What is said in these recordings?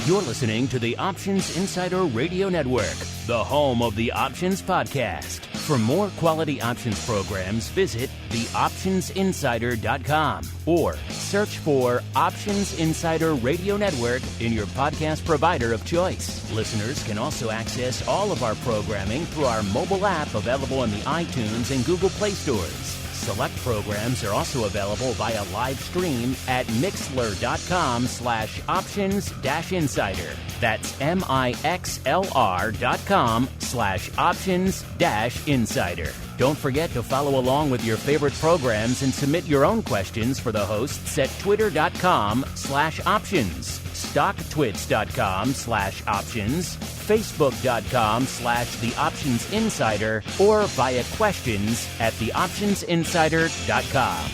You're listening to the Options Insider Radio Network, the home of the Options Podcast. For more quality options programs, visit theoptionsinsider.com or search for Options Insider Radio Network in your podcast provider of choice. Listeners can also access all of our programming through our mobile app available in the iTunes and Google Play stores. Select programs are also available via live stream at mixlr.com/options-insider. That's mixlr.com/options-insider. Don't forget to follow along with your favorite programs and submit your own questions for the hosts at twitter.com/options, stocktwits.com/options, facebook.com/theoptionsinsider, or via questions at theoptionsinsider.com.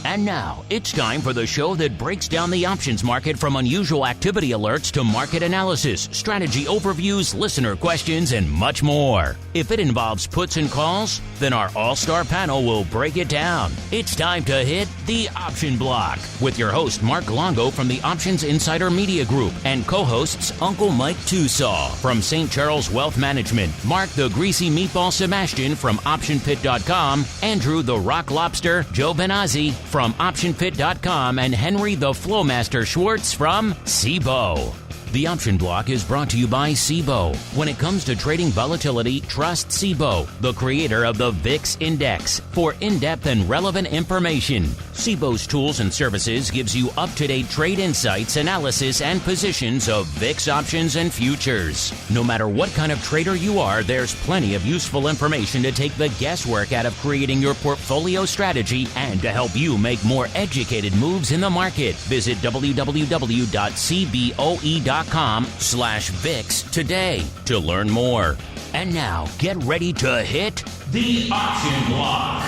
And now, it's time for the show that breaks down the options market from unusual activity alerts to market analysis, strategy overviews, listener questions, and much more. If it involves puts and calls, then our all-star panel will break it down. It's time to hit the Option Block with your host, Mark Longo from the Options Insider Media Group, and co-hosts Uncle Mike TOSAW from St. Charles Wealth Management, Mark the Greasy Meatball Sebastian from OptionPit.com, Andrew the Rock Lobster GIOVINAZZI from OptionPit.com, and Henry the FLOWMASTER Schwartz from CBOE. The Option Block is brought to you by CBOE. When it comes to trading volatility, trust CBOE, the creator of the VIX Index, for in-depth and relevant information. CBOE's tools and services gives you up-to-date trade insights, analysis, and positions of VIX options and futures. No matter what kind of trader you are, there's plenty of useful information to take the guesswork out of creating your portfolio strategy and to help you make more educated moves in the market. Visit www.cboe.com/VIX today to learn more. And now, get ready to hit the Option Block.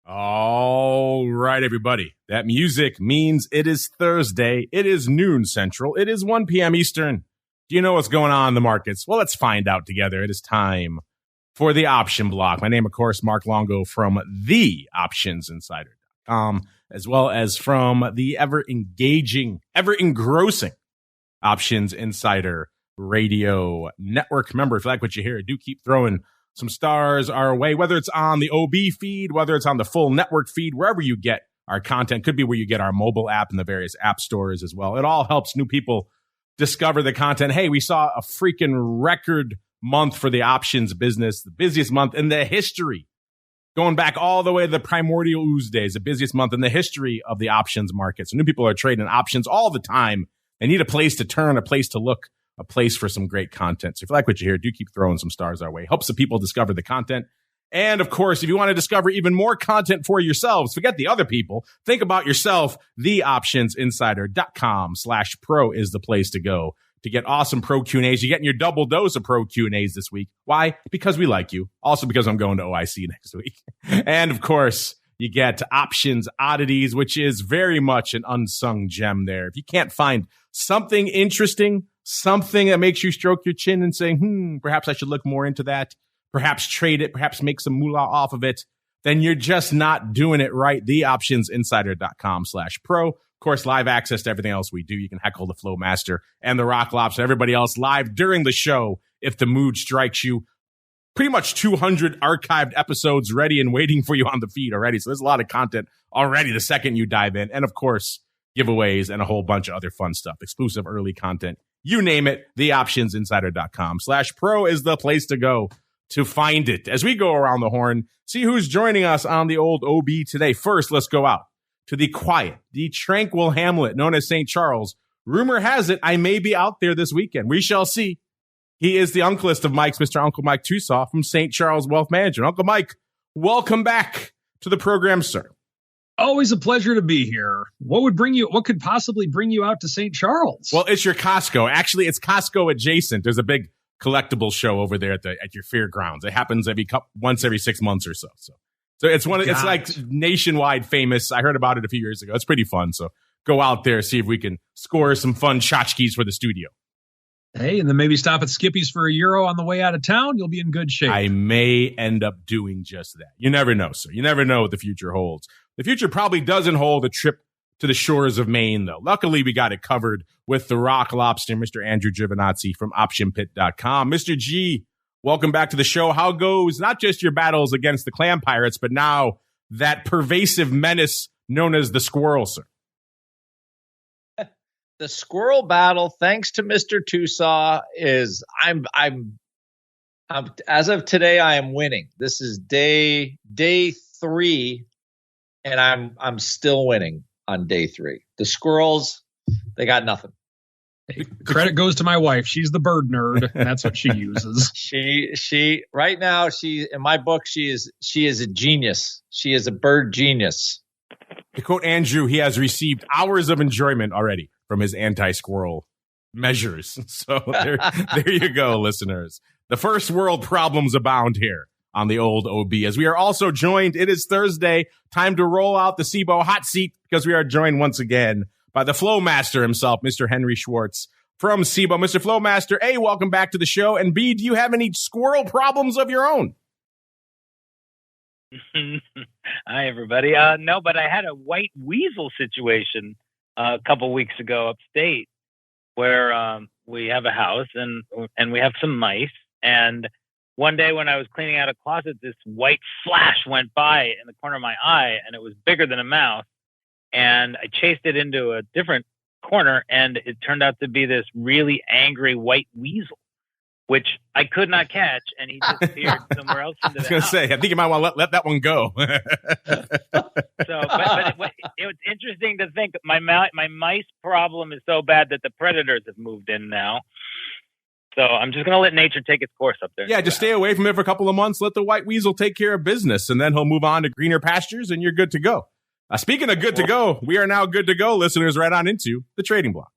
All right, everybody. That music means it is Thursday. It is noon Central. It is 1 p.m. Eastern. Do you know what's going on in the markets? Well, let's find out together. It is time for the Option Block. My name, of course, Mark Longo from theoptionsinsider.com, as well as from the ever-engaging, ever-engrossing Options Insider Radio Network. Remember, if you like what you hear, do keep throwing some stars our way, whether it's on the OB feed, whether it's on the full network feed, wherever you get our content. Could be where you get our mobile app and the various app stores as well. It all helps new people discover the content. Hey, we saw a freaking record month for the options business, the busiest month in the history, going back all the way to the primordial ooze days, the busiest month in the history of the options market. So new people are trading options all the time. They need a place to turn, a place to look, a place for some great content. So if you like what you hear, do keep throwing some stars our way. Helps the people discover the content. And of course, if you want to discover even more content for yourselves, forget the other people. Think about yourself. TheOptionsInsider.com/pro is the place to go to get awesome pro Q&As. You're getting your double dose of pro Q&As this week. Why? Because we like you. Also because I'm going to OIC next week. And of course, you get Options Oddities, which is very much an unsung gem there. If you can't find something interesting, something that makes you stroke your chin and say, perhaps I should look more into that, perhaps trade it, perhaps make some moolah off of it, then you're just not doing it right. TheOptionsInsider.com/pro. Of course, live access to everything else we do. You can heckle the FlowMaster and the Rock Lobster, everybody else live during the show if the mood strikes you. Pretty much 200 archived episodes ready and waiting for you on the feed already. So there's a lot of content already the second you dive in. And of course, giveaways and a whole bunch of other fun stuff, exclusive early content. You name it, TheOptionsInsider.com/pro is the place to go to find it. As we go around the horn, see who's joining us on the old OB today. First, let's go out to the quiet, the tranquil hamlet known as St. Charles. Rumor has it I may be out there this weekend. We shall see. He is the uncleist of Mike's, Mr. Uncle Mike TOSAW from St. Charles Wealth Management. Uncle Mike, welcome back to the program, sir. Always a pleasure to be here. What could possibly bring you out to St. Charles? Well, it's your Costco. Actually, it's Costco adjacent. There's a big collectible show over there at your fairgrounds. It happens once every 6 months or so. So it's it's like nationwide famous. I heard about it a few years ago. It's pretty fun. So go out there, see if we can score some fun tchotchkes for the studio. Hey, and then maybe stop at Skippy's for a euro on the way out of town. You'll be in good shape. I may end up doing just that. You never know, sir. You never know what the future holds. The future probably doesn't hold a trip to the shores of Maine, though. Luckily, we got it covered with the Rock Lobster, Mr. Andrew Giovanazzi from OptionPit.com. Mr. G, welcome back to the show. How goes not just your battles against the clam pirates, but now that pervasive menace known as the squirrel, sir? The squirrel battle, thanks to Mr. TOSAW, is I'm as of today, I am winning. This is day 3, and I'm still winning on day 3. The squirrels, they got nothing. Credit goes to my wife. She's the bird nerd, and that's what she uses. She right now, she in my book, she is a genius. She is a bird genius. To quote Andrew, he has received hours of enjoyment already from his anti-squirrel measures. So there you go, listeners. The first world problems abound here on the old OB. As we are also joined, it is Thursday, time to roll out the CBOE hot seat because we are joined once again by the FLOWMASTER himself, Mr. Henry Schwartz from CBOE. Mr. FLOWMASTER, A, welcome back to the show. And B, do you have any squirrel problems of your own? Hi, everybody. No, but I had a white weasel situation a couple weeks ago upstate where we have a house and we have some mice. And one day when I was cleaning out a closet, this white flash went by in the corner of my eye, and it was bigger than a mouse. And I chased it into a different corner, and it turned out to be this really angry white weasel, which I could not catch, and he disappeared somewhere else into the house. I was going to say, I think you might want to let that one go. So, but it was interesting to think my mice problem is so bad that the predators have moved in now. So I'm just going to let nature take its course up there. Yeah, just stay away from it for a couple of months. Let the white weasel take care of business, and then he'll move on to greener pastures, and you're good to go. Speaking of good to go, we are now good to go, listeners, right on into the trading block.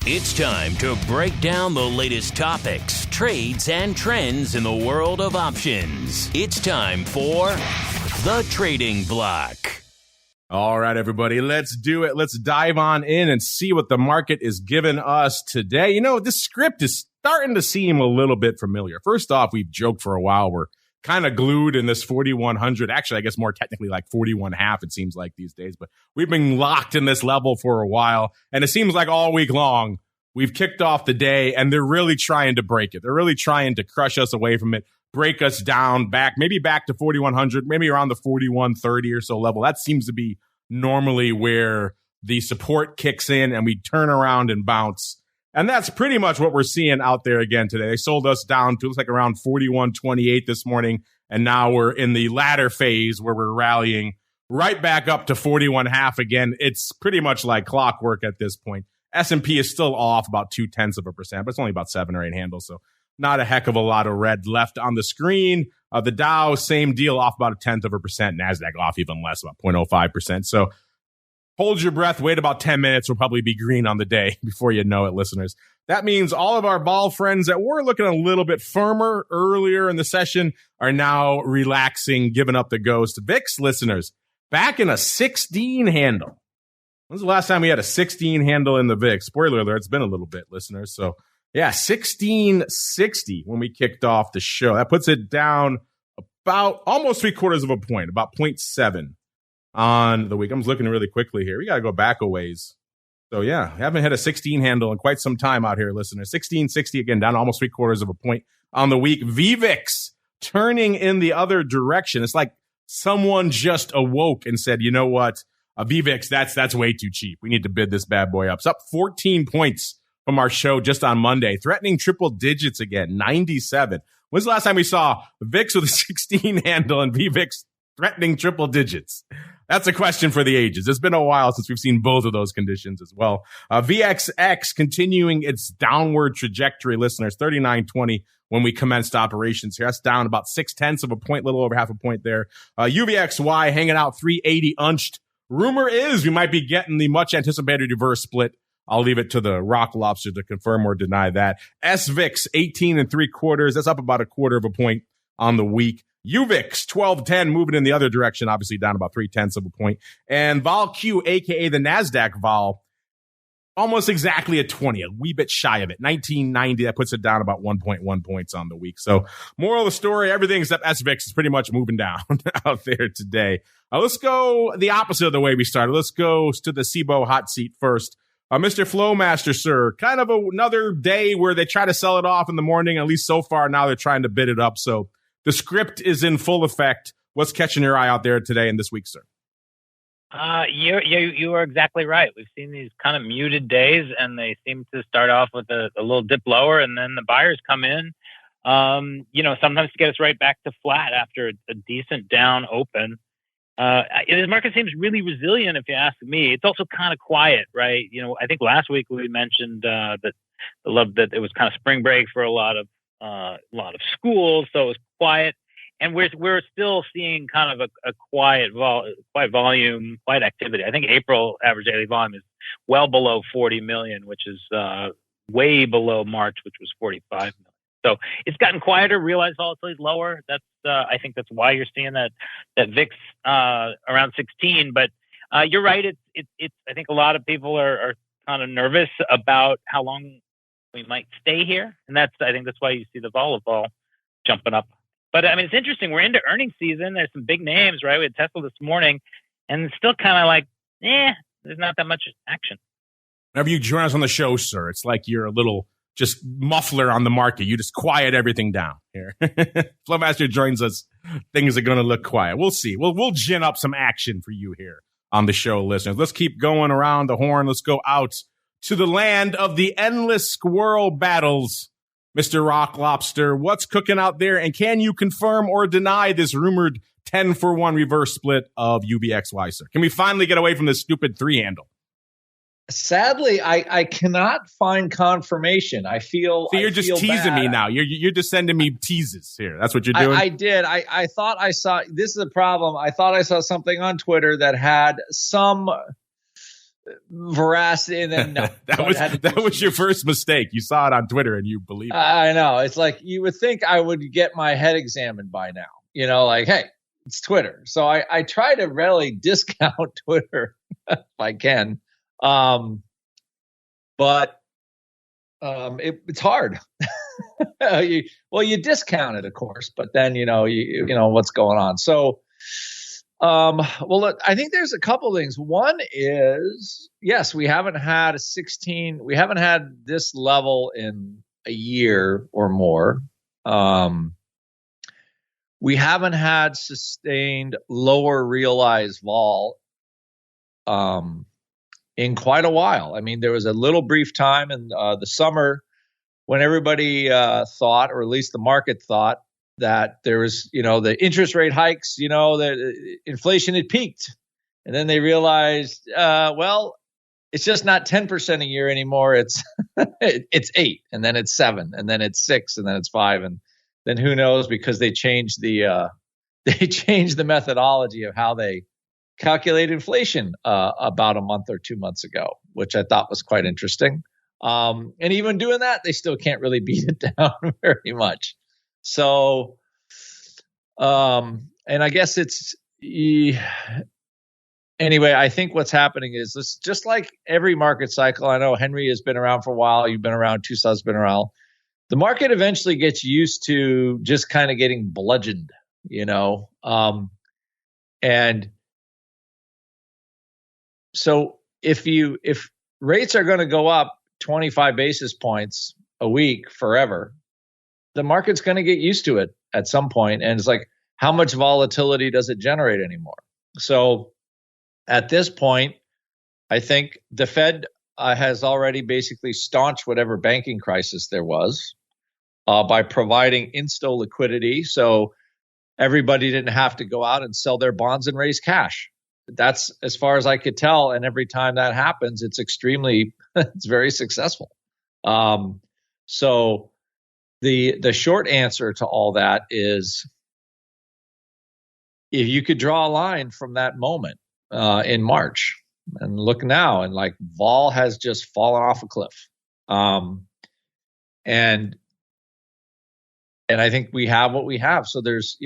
It's time to break down the latest topics, trades, and trends in the world of options. It's time for the trading block. All right, everybody, let's do it. Let's dive on in and see what the market is giving us today. You know, this script is starting to seem a little bit familiar. First off, we've joked for a while. We're kind of glued in this 4,100. Actually, I guess more technically like 41.5, it seems like these days. But we've been locked in this level for a while. And it seems like all week long, we've kicked off the day, and they're really trying to break it. They're really trying to crush us away from it, break us down maybe back to 4,100, maybe around the 4,130 or so level. That seems to be normally where the support kicks in and we turn around and bounce. And that's pretty much what we're seeing out there again today. They sold us down to, looks like around 41.28 this morning. And now we're in the latter phase where we're rallying right back up to 41.5 again. It's pretty much like clockwork at this point. S&P is still off about 0.2%, but it's only about 7 or 8 handles. So not a heck of a lot of red left on the screen. The Dow, same deal, off about 0.1%. NASDAQ off even less, about 0.05%. So hold your breath, wait about 10 minutes. We'll probably be green on the day before you know it, listeners. That means all of our vol friends that were looking a little bit firmer earlier in the session are now relaxing, giving up the ghost. VIX listeners, back in a 16 handle. When's the last time we had a 16 handle in the VIX? Spoiler alert, it's been a little bit, listeners. So, yeah, 1660 when we kicked off the show. That puts it down about almost 0.75 of a point, about 0.7 on the week. I'm just looking really quickly here. We got to go back a ways. So, yeah, haven't had a 16 handle in quite some time out here, listeners. 1660, again, down almost 0.75 of a point on the week. VVIX turning in the other direction. It's like someone just awoke and said, you know what? A VVIX, that's way too cheap. We need to bid this bad boy up. It's up 14 points from our show just on Monday, threatening triple digits again, 97. When's the last time we saw VIX with a 16 handle and VVIX threatening triple digits? That's a question for the ages. It's been a while since we've seen both of those conditions as well. VXX continuing its downward trajectory, listeners, 39.20 when we commenced operations here. That's down about 0.6 of a point, little over half a point there. UVXY hanging out 380 unched. Rumor is we might be getting the much anticipated reverse split. I'll leave it to the Rock Lobster to confirm or deny that. SVIX 18.75. That's up about 0.25 of a point on the week. UVIX 12.10 moving in the other direction, obviously down about 0.3 of a point. And VolQ, aka the NASDAQ vol, almost exactly a 20, a wee bit shy of it. 1990, that puts it down about 1.1 points on the week. So moral of the story, everything except SVIX is pretty much moving down out there today. Let's go the opposite of the way we started. Let's go to the CBOE hot seat first. Mr. FLOWMASTER, sir, kind of another day where they try to sell it off in the morning. At least so far now they're trying to bid it up. So the script is in full effect. What's catching your eye out there today and this week, sir? You are exactly right. We've seen these kind of muted days, and they seem to start off with a little dip lower, and then the buyers come in, sometimes to get us right back to flat after a decent down open. The market seems really resilient, if you ask me. It's also kind of quiet, right? I think last week we mentioned that it was kind of spring break for a lot of schools, so it was quiet. And we're still seeing kind of a quiet volume, quiet activity. I think April average daily volume is well below 40 million, which is way below March, which was 45 million. So it's gotten quieter. Realized volatility is lower. I think that's why you're seeing that VIX around 16. But you're right. It's. I think a lot of people are kind of nervous about how long we might stay here, and I think that's why you see the vol jumping up. But I mean, it's interesting. We're into earnings season. There's some big names, right? We had Tesla this morning, and it's still kind of like, there's not that much action. Whenever you join us on the show, sir, it's like you're a little just muffler on the market. You just quiet everything down here. FLOWMASTER joins us. Things are going to look quiet. We'll see. We'll gin up some action for you here on the show, listeners. Let's keep going around the horn. Let's go out to the land of the endless squirrel battles. Mr. Rock Lobster, what's cooking out there? And can you confirm or deny this rumored 10-for-1 reverse split of UVXY, sir? Can we finally get away from this stupid 3 handle? Sadly, I cannot find confirmation. I feel so you're just teasing me now. You're just sending me teases here. That's what you're doing? I did. I thought I saw – this is a problem. I thought I saw something on Twitter that had some – veracity, and then no. that was your first mistake. You saw it on Twitter and you believe it. I know. It's like you would think I would get my head examined by now. Like, hey, it's Twitter. So I try to really discount Twitter if I can. But it's hard. You discount it, of course, but then you know what's going on. So I think there's a couple things. One is, yes, we haven't had we haven't had this level in a year or more. We haven't had sustained lower realized vol in quite a while. I mean, there was a little brief time in the summer when everybody thought, or at least the market thought, that there was, the interest rate hikes, the inflation had peaked. And then they realized, it's just not 10% a year anymore. It's it's 8, and then it's 7, and then it's 6, and then it's 5. And then who knows, because they changed the methodology of how they calculate inflation about a month or 2 months ago, which I thought was quite interesting. And even doing that, they still can't really beat it down very much. So, and I guess anyway, I think what's happening is this, just like every market cycle. I know Henry has been around for a while. You've been around. TOSAW's been around. The market eventually gets used to just kind of getting bludgeoned, and so if rates are going to go up 25 basis points a week forever, the market's going to get used to it at some point. And it's like, how much volatility does it generate anymore? So at this point, I think the Fed has already basically staunched whatever banking crisis there was by providing insto liquidity. So everybody didn't have to go out and sell their bonds and raise cash. That's as far as I could tell. And every time that happens, it's it's very successful. So the short answer to all that is, if you could draw a line from that moment in March and look now, and like vol has just fallen off a cliff. And I think we have what we have. So there's,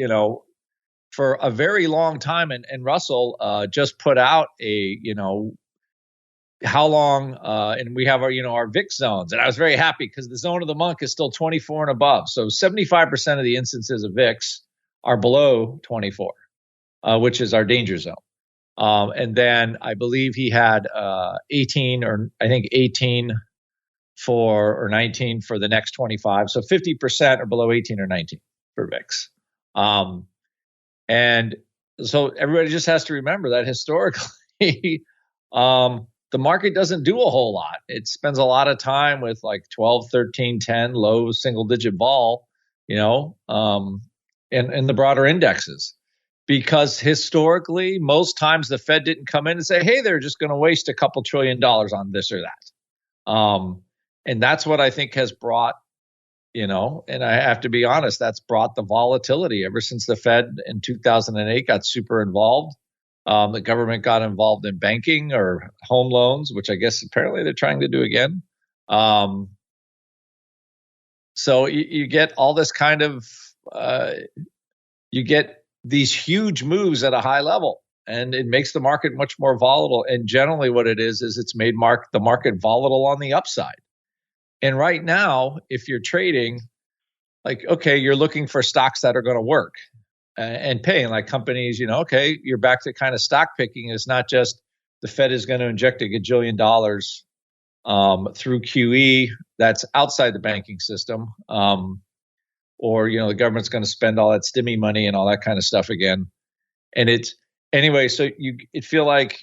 for a very long time, and Russell just put out a, how long, and we have our VIX zones. And I was very happy because the zone of the monk is still 24 and above. So 75% of the instances of VIX are below 24, which is our danger zone. And then I believe he had 18 or 19 for the next 25. So 50% are below 18 or 19 for VIX. And so everybody just has to remember that historically, the market doesn't do a whole lot. It spends a lot of time with like 12, 13, 10, low single digit vol, in the broader indexes. Because historically, most times the Fed didn't come in and say, hey, they're just going to waste a couple $1 trillion on this or that. And that's what I think has brought, and I have to be honest, that's brought the volatility ever since the Fed in 2008 got super involved. The government got involved in banking or home loans, which I guess apparently they're trying to do again. So you get all this kind of, you get these huge moves at a high level, and it makes the market much more volatile. And generally what it is it's made the market volatile on the upside. And right now, if you're trading, like, okay, you're looking for stocks that are going to work and pay. And like companies, okay, you're back to kind of stock picking. It's not just the Fed is going to inject $1 gajillion through QE that's outside the banking system. Or, the government's going to spend all that stimmy money and all that kind of stuff again. And so it feel like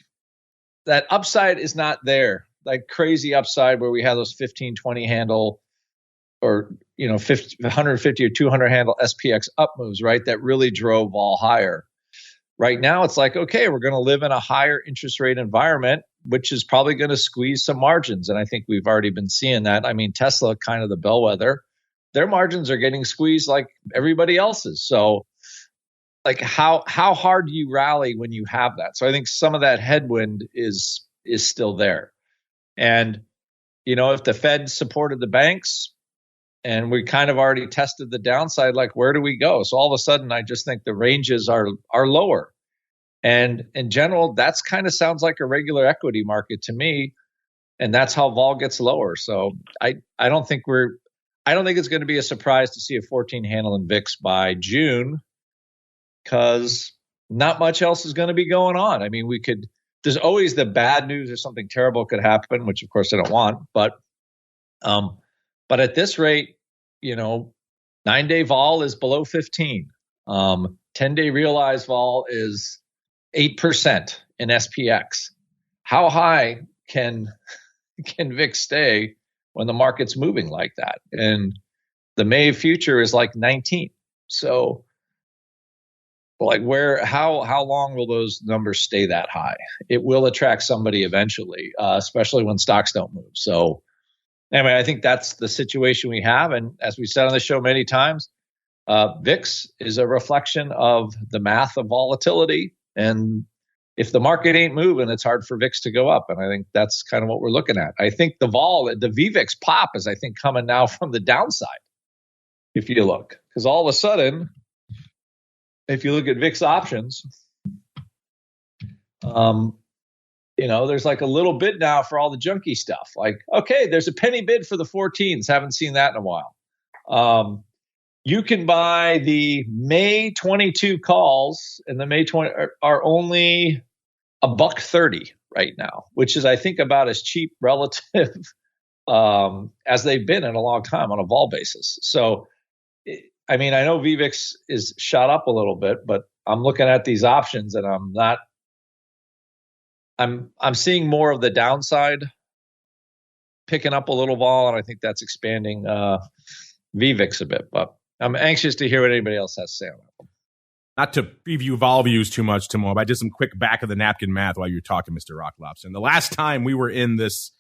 that upside is not there, like crazy upside where we have those 15, 20 handle or, 150 or 200 handle SPX up moves, right? That really drove all higher. Right now, it's like, okay, we're going to live in a higher interest rate environment, which is probably going to squeeze some margins. And I think we've already been seeing that. I mean, Tesla, kind of the bellwether, their margins are getting squeezed like everybody else's. So like how hard do you rally when you have that? So I think some of that headwind is still there. And, if the Fed supported the banks and we kind of already tested the downside, like where do we go? So all of a sudden, I just think the ranges are lower. And in general, that's kind of sounds like a regular equity market to me. And that's how vol gets lower. So I don't think it's going to be a surprise to see a 14 handle in VIX by June, because not much else is going to be going on. I mean, there's always the bad news or something terrible could happen, which of course I don't want. But at this rate, 9-day vol is below 15. 10-day realized vol is 8% in SPX. How high can VIX stay when the market's moving like that? And the May future is like 19. So like how long will those numbers stay that high? It will attract somebody eventually, especially when stocks don't move. So anyway, I think that's the situation we have. And as we said on the show many times, VIX is a reflection of the math of volatility. And if the market ain't moving, it's hard for VIX to go up. And I think that's kind of what we're looking at. I think the VVIX pop is, I think, coming now from the downside, if you look. Because all of a sudden, if you look at VIX options, there's like a little bid now for all the junky stuff. Like, okay, there's a penny bid for the 14s. Haven't seen that in a while. You can buy the May 22 calls, and the May 20 are only $1.30 right now, which is, I think, about as cheap relative as they've been in a long time on a vol basis. So, I mean, I know VVIX is shot up a little bit, but I'm looking at these options and I'm seeing more of the downside picking up a little vol, and I think that's expanding VVIX a bit. But I'm anxious to hear what anybody else has to say on that one. Not to preview vol views too much, Timo, but I did some quick back of the napkin math while you were talking, Mr. Rock Lobster. And the last time we were in this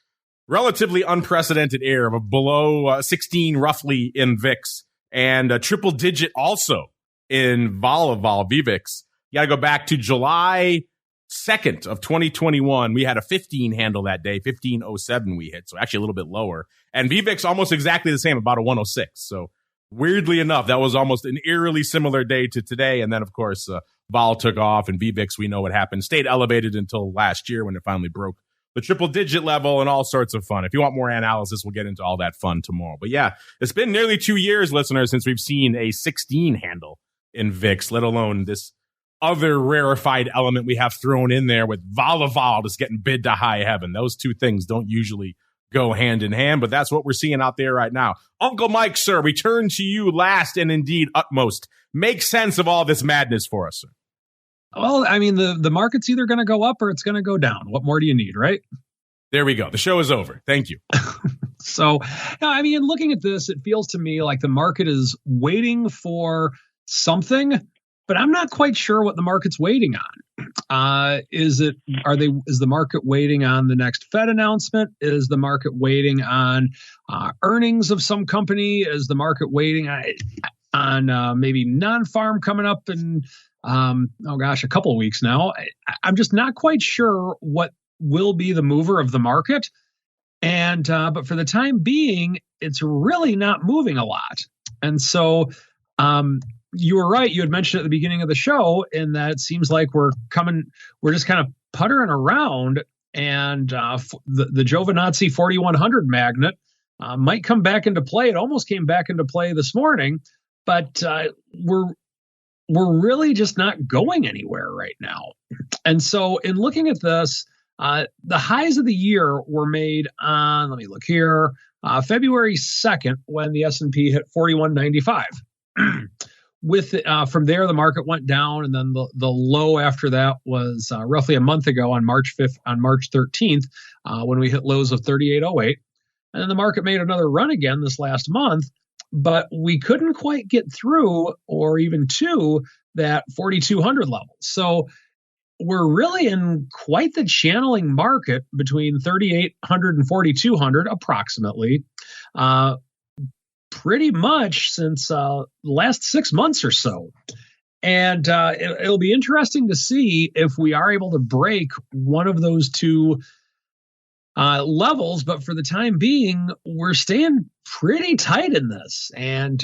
relatively unprecedented era of below 16 roughly in VIX and a triple digit also in vol VVIX, you got to go back to July 2nd of 2021. We had a 15 handle that day, 1507 we hit, so actually a little bit lower. And VVIX almost exactly the same, about a 106. So weirdly enough, that was almost an eerily similar day to today. And then, of course, vol took off, and VVIX, we know what happened, stayed elevated until last year when it finally broke the triple digit level and all sorts of fun. If you want more analysis, we'll get into all that fun tomorrow. But yeah, it's been nearly 2 years, listeners, since we've seen a 16 handle in VIX, let alone this other rarefied element we have thrown in there with vol just getting bid to high heaven. Those two things don't usually go hand in hand, but that's what we're seeing out there right now. Uncle Mike, sir, we turn to you last and indeed utmost. Make sense of all this madness for us, sir. Well, I mean, the market's either going to go up or it's going to go down. What more do you need, right? There we go. The show is over. Thank you. So, I mean, looking at this, it feels to me like the market is waiting for something, but I'm not quite sure what the market's waiting on. Is the market waiting on the next Fed announcement? Is the market waiting on earnings of some company? Is the market waiting on maybe non-farm coming up in a couple of weeks now? I'm just not quite sure what will be the mover of the market. And but for the time being, it's really not moving a lot. And so you were right. You had mentioned at the beginning of the show, in that it seems like we're just kind of puttering around, and the Giovinazzi 4100 magnet might come back into play. It almost came back into play this morning, but we're really just not going anywhere right now. And so in looking at this, the highs of the year were made on, let me look here, February 2nd, when the S&P hit 4195. From there, the market went down, and then the low after that was roughly a month ago on March 13th, when we hit lows of 3808. And then the market made another run again this last month, but we couldn't quite get through or even to that 4200 level. So we're really in quite the channeling market between 3,800 and 4,200 approximately, pretty much since the last 6 months or so. And it'll be interesting to see if we are able to break one of those two levels. But for the time being, we're staying pretty tight in this. And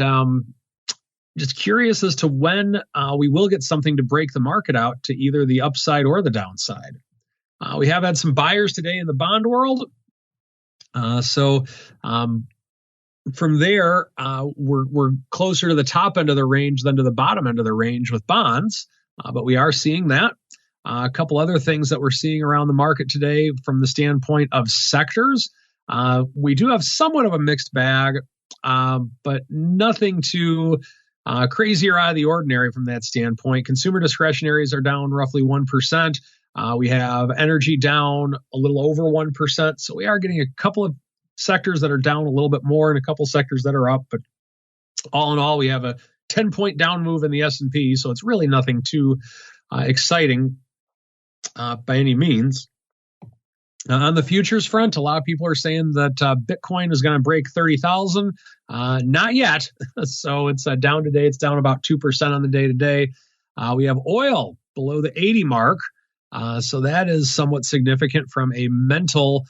just curious as to when we will get something to break the market out to either the upside or the downside. We have had some buyers today in the bond world. So from there, we're closer to the top end of the range than to the bottom end of the range with bonds. But we are seeing that. A couple other things that we're seeing around the market today from the standpoint of sectors. We do have somewhat of a mixed bag, but nothing too crazy or out of the ordinary from that standpoint. Consumer discretionaries are down roughly 1%. We have energy down a little over 1%. So we are getting a couple of sectors that are down a little bit more and a couple sectors that are up. But all in all, we have a 10-point down move in the S&P. So it's really nothing too exciting by any means. On the futures front, a lot of people are saying that Bitcoin is going to break 30,000. Not yet. So it's down today. It's down about 2% on the day today. We have oil below the 80 mark. So that is somewhat significant from a mental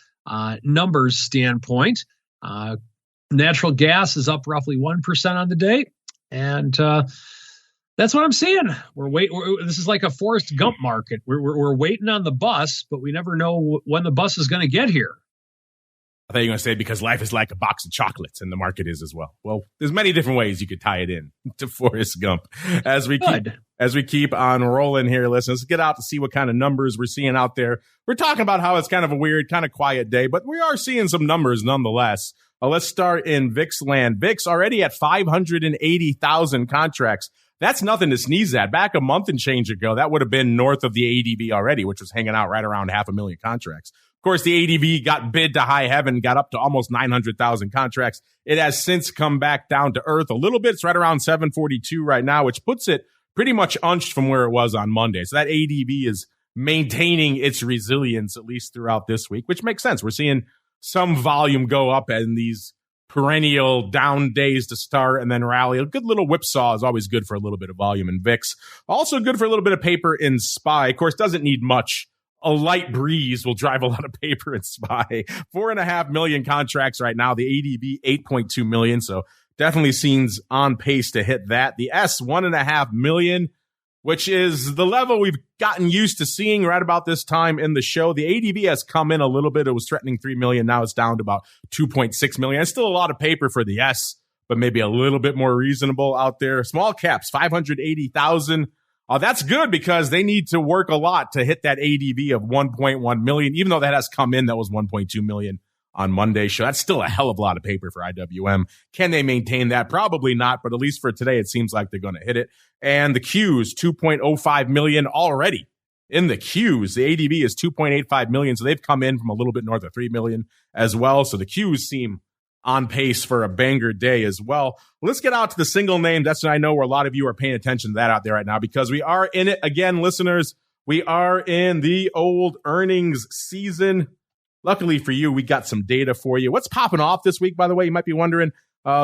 numbers standpoint. Natural gas is up roughly 1% on the day. And that's what I'm seeing. This is like a Forrest Gump market. We're waiting on the bus, but we never know when the bus is going to get here. I thought you were going to say because life is like a box of chocolates, and the market is as well. Well, there's many different ways you could tie it in to Forrest Gump. As we keep on rolling here, listeners, let's get out to see what kind of numbers we're seeing out there. We're talking about how it's kind of a weird, kind of quiet day, but we are seeing some numbers nonetheless. Let's start in VIX land. VIX already at 580,000 contracts. That's nothing to sneeze at. Back a month and change ago, that would have been north of the ADV already, which was hanging out right around 500,000 contracts. Of course, the ADV got bid to high heaven, got up to almost 900,000 contracts. It has since come back down to earth a little bit. It's right around 742 right now, which puts it pretty much unched from where it was on Monday. So that ADV is maintaining its resilience, at least throughout this week, which makes sense. We're seeing some volume go up in these perennial down days to start and then rally. A good little whipsaw is always good for a little bit of volume in VIX. Also good for a little bit of paper in SPY. Of course, doesn't need much. A light breeze will drive a lot of paper in SPY. 4.5 million contracts right now. The ADV, 8.2 million. So definitely seems on pace to hit that. The S, 1.5 million. which is the level we've gotten used to seeing right about this time in the show. The ADV has come in a little bit. It was threatening 3 million. Now it's down to about 2.6 million. It's still a lot of paper for the S, but maybe a little bit more reasonable out there. Small caps, 580,000. That's good because they need to work a lot to hit that ADV of 1.1 million, even though that has come in. That was 1.2 million on Monday's show. That's still a hell of a lot of paper for IWM. Can they maintain that? Probably not, but at least for today, it seems like they're going to hit it. And the Qs, 2.05 million already in the Qs. The ADV is 2.85 million, so they've come in from a little bit north of 3 million as well. So the Qs seem on pace for a banger day as well. Let's get out to the single name. That's what I know where a lot of you are paying attention to that out there right now, because we are in it again, listeners. We are in the old earnings season. Luckily for you, we got some data for you. What's popping off this week, by the way? You might be wondering.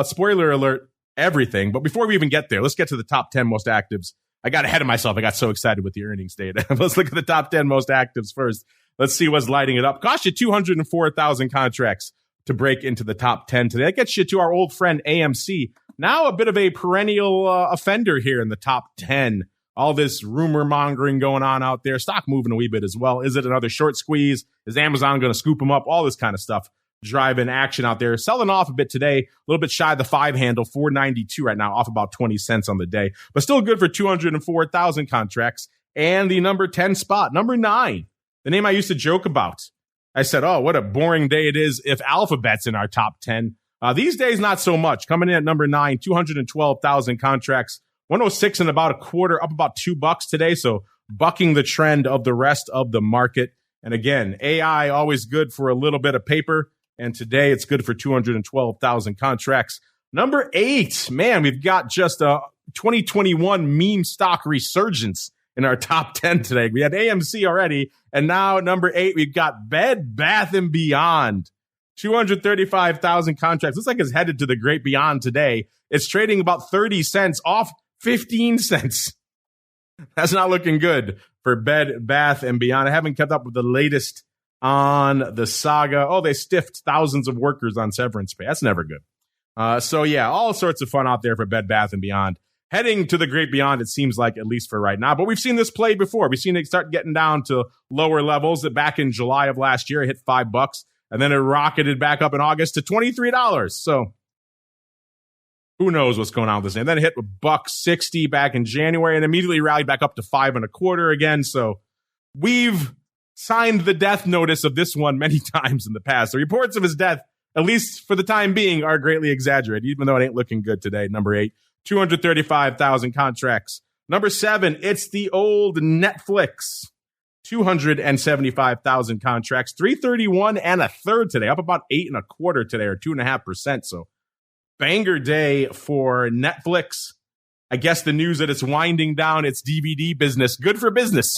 Spoiler alert, everything. But before we even get there, let's get to the top 10 most actives. I got ahead of myself. I got so excited with the earnings data. Let's look at the top 10 most actives first. Let's see what's lighting it up. Cost you 204,000 contracts to break into the top 10 today. That gets you to our old friend AMC. Now a bit of a perennial offender here in the top 10. All this rumor mongering going on out there. Stock moving a wee bit as well. Is it another short squeeze? Is Amazon going to scoop them up? All this kind of stuff driving action out there. Selling off a bit today. A little bit shy of the 5 handle. 492 right now. Off about 20 cents on the day. But still good for 204,000 contracts. And the number 10 spot. Number 9. The name I used to joke about. I said, oh, what a boring day it is if Alphabet's in our top 10. These days, not so much. Coming in at number 9. 212,000 contracts. 106 and about a quarter, up about $2 today. So bucking the trend of the rest of the market. And again, AI always good for a little bit of paper. And today it's good for 212,000 contracts. Number 8, man, we've got just a 2021 meme stock resurgence in our top 10 today. We had AMC already. And now number 8, we've got Bed Bath & Beyond. 235,000 contracts. Looks like it's headed to the great beyond today. It's trading about 30 cents off 15 cents. That's not looking good for Bed Bath & Beyond. I haven't kept up with the latest on the saga. Oh, they stiffed thousands of workers on severance pay. That's never good. So yeah, all sorts of fun out there for Bed Bath & Beyond. Heading to the great beyond, it seems like, at least for right now. But we've seen this play before. We've seen it start getting down to lower levels. Back in July of last year, it hit $5, and then it rocketed back up in August to $23. So who knows what's going on with this thing? And then it hit $1.60 back in January and immediately rallied back up to $5.25 again. So we've signed the death notice of this one many times in the past. The reports of his death, at least for the time being, are greatly exaggerated, even though it ain't looking good today. Number 8, 235,000 contracts. Number 7, it's the old Netflix. 275,000 contracts. 331 and a third today, up about 8.25 today, or 2.5%. So banger day for Netflix. I guess the news that it's winding down its DVD business. Good for business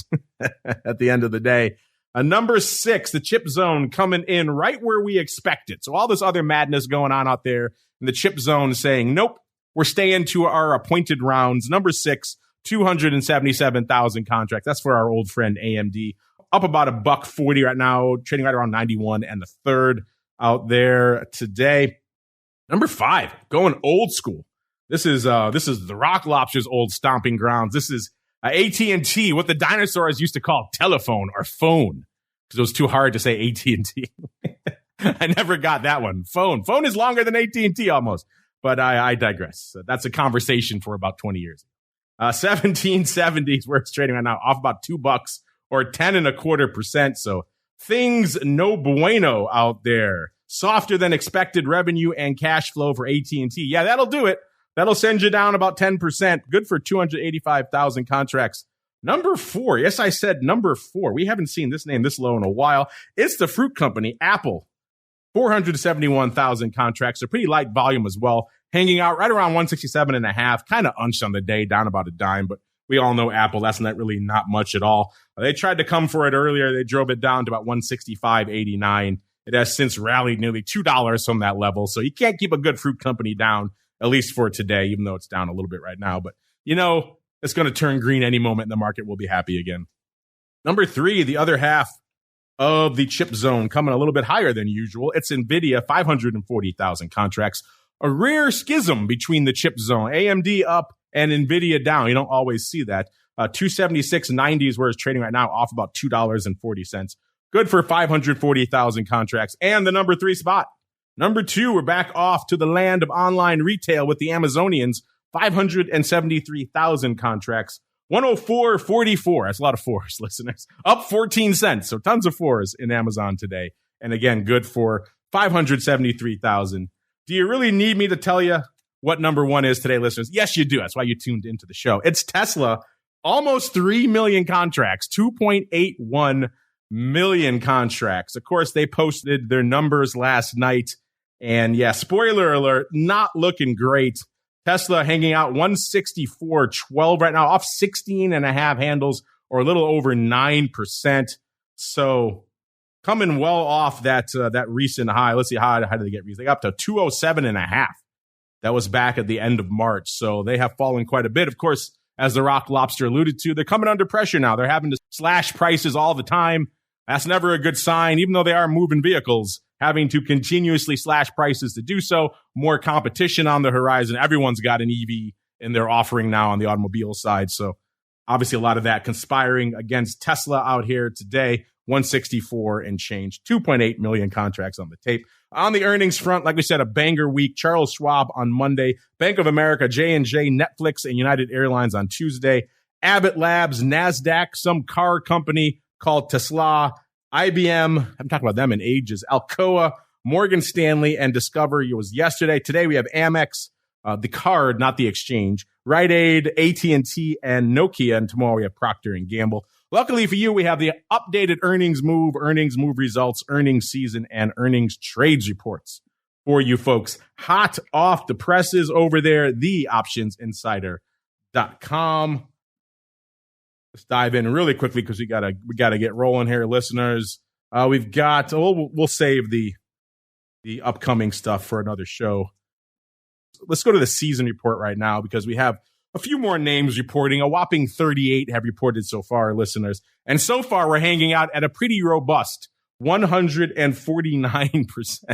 at the end of the day. Number 6, the chip zone coming in right where we expect it. So all this other madness going on out there in the chip zone saying, nope, we're staying to our appointed rounds. Number 6, 277,000 contracts. That's for our old friend AMD. Up about $1.40 right now, trading right around 91 and a third out there today. Number 5, going old school. This is the Rock Lobster's old stomping grounds. This is AT&T, what the dinosaurs used to call telephone or phone, because it was too hard to say AT&T. I never got that one. Phone is longer than AT&T almost, but I digress. That's a conversation for about 20 years. 1770s where it's trading right now, off about $2 or 10.25%. So things no bueno out there. Softer than expected revenue and cash flow for AT&T. Yeah, that'll do it. That'll send you down about 10%. Good for 285,000 contracts. Number 4. Yes, I said number 4. We haven't seen this name this low in a while. It's the fruit company, Apple. 471,000 contracts. A pretty light volume as well. Hanging out right around 167.5. Kind of unched on the day, down about a dime. But we all know Apple. That's not much at all. They tried to come for it earlier. They drove it down to about 165.89. It has since rallied nearly $2 from that level. So you can't keep a good fruit company down, at least for today, even though it's down a little bit right now. But, it's going to turn green any moment and the market will be happy again. Number 3, the other half of the chip zone, coming a little bit higher than usual. It's NVIDIA, 540,000 contracts. A rare schism between the chip zone. AMD up and NVIDIA down. You don't always see that. 276.90 is where it's trading right now, off about $2.40. Good for 540,000 contracts. And the number 3 spot. Number 2, we're back off to the land of online retail with the Amazonians, 573,000 contracts. 104.44. That's a lot of fours, listeners. Up 14 cents. So tons of fours in Amazon today. And again, good for 573,000. Do you really need me to tell you what number 1 is today, listeners? Yes, you do. That's why you tuned into the show. It's Tesla. Almost 3 million contracts, 2.81 million contracts. Of course, they posted their numbers last night. And yeah, spoiler alert, not looking great. Tesla hanging out 164.12 right now, off 16.5 handles, or a little over 9%. So coming well off that recent high. Let's see, how did they get? They got up to 207.5. That was back at the end of March. So they have fallen quite a bit. Of course, as the Rock Lobster alluded to, they're coming under pressure now. They're having to slash prices all the time. That's never a good sign, even though they are moving vehicles, having to continuously slash prices to do so. More competition on the horizon. Everyone's got an EV in their offering now on the automobile side. So obviously a lot of that conspiring against Tesla out here today. 164 and change, 2.8 million contracts on the tape. On the earnings front, like we said, a banger week. Charles Schwab on Monday, Bank of America, J&J, Netflix, and United Airlines on Tuesday. Abbott Labs, NASDAQ, some car company called Tesla, IBM, I'm talking about them in ages, Alcoa, Morgan Stanley, and Discover. It was yesterday. Today we have Amex, the card, not the exchange, Rite Aid, AT&T, and Nokia. And tomorrow we have Procter & Gamble. Luckily for you, we have the updated earnings move results, earnings season, and earnings trades reports for you folks. Hot off the presses over there, theoptionsinsider.com. Let's dive in really quickly because we gotta get rolling here, listeners. We've got we'll save the upcoming stuff for another show. Let's go to the season report right now because we have a few more names reporting. A whopping 38 have reported so far, listeners. And so far, we're hanging out at a pretty robust 149%.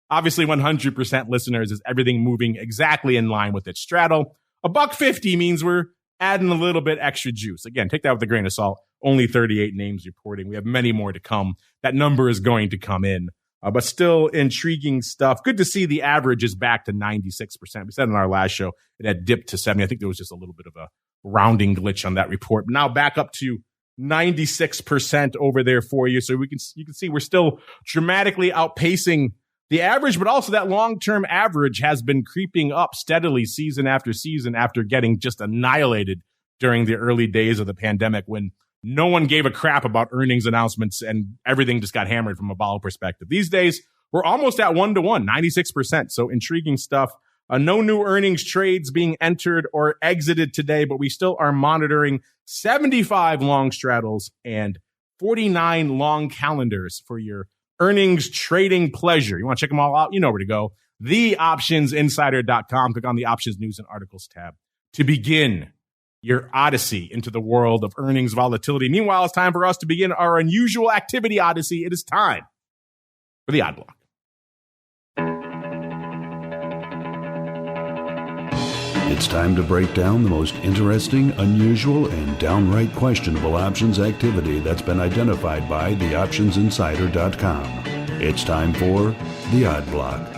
Obviously, 100% listeners is everything moving exactly in line with its straddle. $1.50 means we're adding a little bit extra juice. Again, take that with a grain of salt. Only 38 names reporting. We have many more to come. That number is going to come in. But still intriguing stuff. Good to see the average is back to 96%. We said in our last show it had dipped to 70. I think there was just a little bit of a rounding glitch on that report. But now back up to 96% over there for you. So you can see we're still dramatically outpacing the average, but also that long-term average has been creeping up steadily season after season after getting just annihilated during the early days of the pandemic when no one gave a crap about earnings announcements and everything just got hammered from a vol perspective. These days, we're almost at 1-to-1, 96%. So intriguing stuff. No new earnings trades being entered or exited today, but we still are monitoring 75 long straddles and 49 long calendars for your earnings trading pleasure. You want to check them all out? You know where to go. TheOptionsInsider.com. Click on the Options News and Articles tab to begin your odyssey into the world of earnings volatility. Meanwhile, it's time for us to begin our unusual activity odyssey. It is time for the Odd Block. It's time to break down the most interesting, unusual, and downright questionable options activity that's been identified by TheOptionsInsider.com. It's time for the Odd Block.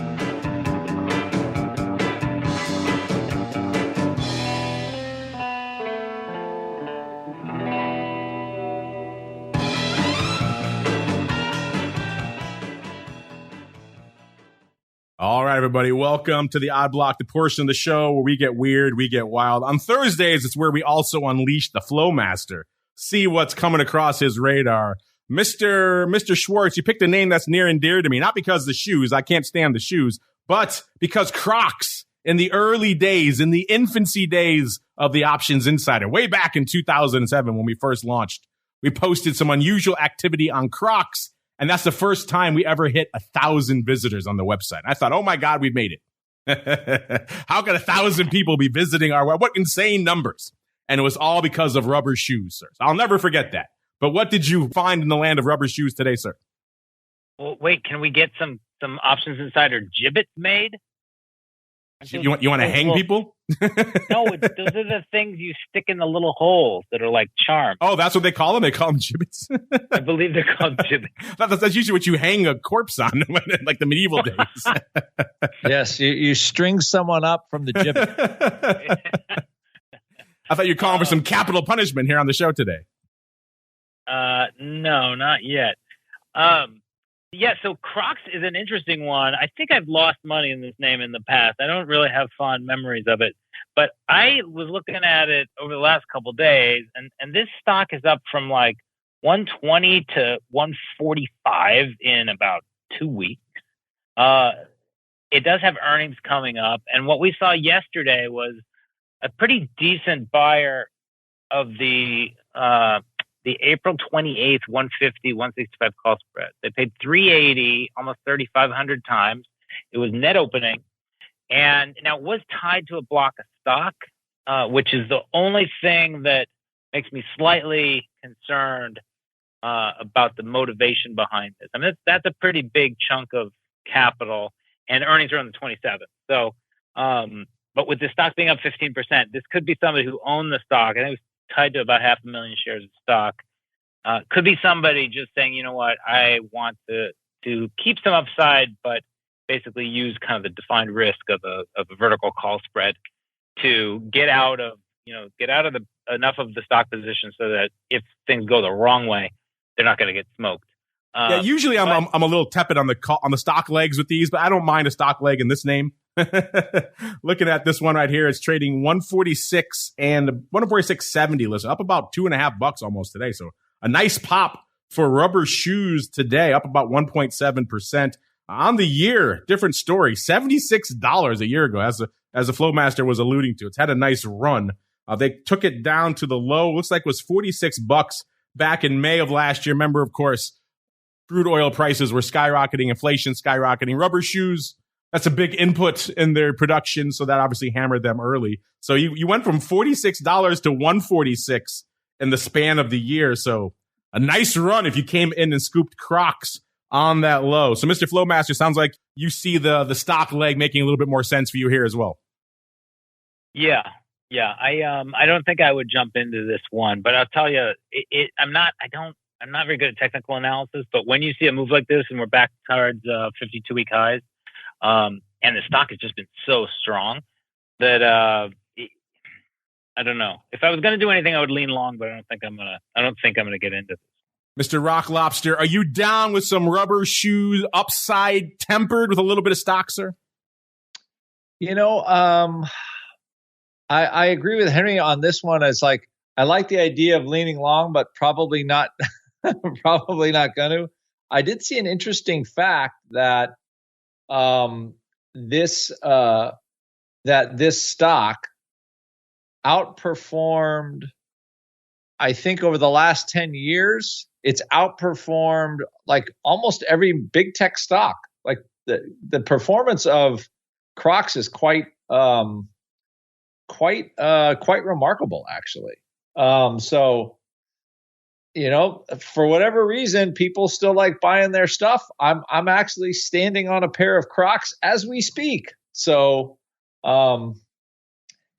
All right, everybody, welcome to the Odd Block, the portion of the show where we get weird, we get wild. On Thursdays, it's where we also unleash the FLOWMASTer, see what's coming across his radar. Mr. Schwartz, you picked a name that's near and dear to me, not because of the shoes, I can't stand the shoes, but because CROX, in the early days, in the infancy days of the Options Insider, way back in 2007 when we first launched, we posted some unusual activity on CROX. And that's the first time we ever hit 1,000 visitors on the website. I thought, oh my God, we've made it. How could 1,000 people be visiting our web? What insane numbers. And it was all because of rubber shoes, sir. So I'll never forget that. But what did you find in the land of rubber shoes today, sir? Well, wait, can we get some Options Insider Gibbet made? You want to hang people? No, those are the things you stick in the little holes that are like charms. Oh, that's what they call them? They call them gibbets? I believe they're called gibbets. That's usually what you hang a corpse on, like the medieval days. Yes, you string someone up from the gibbet. I thought you were calling for some capital punishment here on the show today. No, not yet. Yeah, so CROX is an interesting one. I think I've lost money in this name in the past. I don't really have fond memories of it. But I was looking at it over the last couple of days, and this stock is up from like 120 to 145 in about 2 weeks. It does have earnings coming up. And what we saw yesterday was a pretty decent buyer of the April 28th, 150, 165 call spread. They paid $380, almost 3,500 times. It was net opening. And now it was tied to a block of stock, which is the only thing that makes me slightly concerned about the motivation behind this. I mean, that's a pretty big chunk of capital, and earnings are on the 27th. So, but with the stock being up 15%, this could be somebody who owned the stock. I think it was tied to about 500,000 shares of stock. Could be somebody just saying, you know what, I want to keep some upside, but basically use kind of the defined risk of a vertical call spread to get out of enough of the stock position so that if things go the wrong way, they're not going to get smoked. Yeah, usually I'm a little tepid on the stock legs with these, but I don't mind a stock leg in this name. Looking at this one right here, it's trading 146 and 146.70. Listen, up about $2.50 almost today. So a nice pop for rubber shoes today, up about 1.7%. On the year, different story. $76 a year ago, as the FLOWMASTER was alluding to. It's had a nice run. They took it down to the low. Looks like it was $46 back in May of last year. Remember, of course, crude oil prices were skyrocketing, inflation skyrocketing. Rubber shoes, that's a big input in their production, so that obviously hammered them early. So you went from $46 to $146 in the span of the year. So a nice run if you came in and scooped CROX on that low. So Mr. FLOWMASTER, sounds like you see the stock leg making a little bit more sense for you here as well. Yeah. I don't think I would jump into this one, but I'll tell you, I'm not very good at technical analysis, but when you see a move like this and we're back towards 52-week highs, and the stock has just been so strong that I don't know. If I was going to do anything, I would lean long, but I don't think I'm gonna get into this. Mr. Rock Lobster, are you down with some rubber shoes upside tempered with a little bit of stock, sir? You know, I agree with Henry on this one. It's like, I like the idea of leaning long, but probably not, probably not going to. I did see an interesting fact that this stock outperformed, I think over the last 10 years, it's outperformed like almost every big tech stock. Like the performance of CROX is quite remarkable, actually. So, you know, for whatever reason, people still like buying their stuff. I'm actually standing on a pair of CROX as we speak. So, yeah,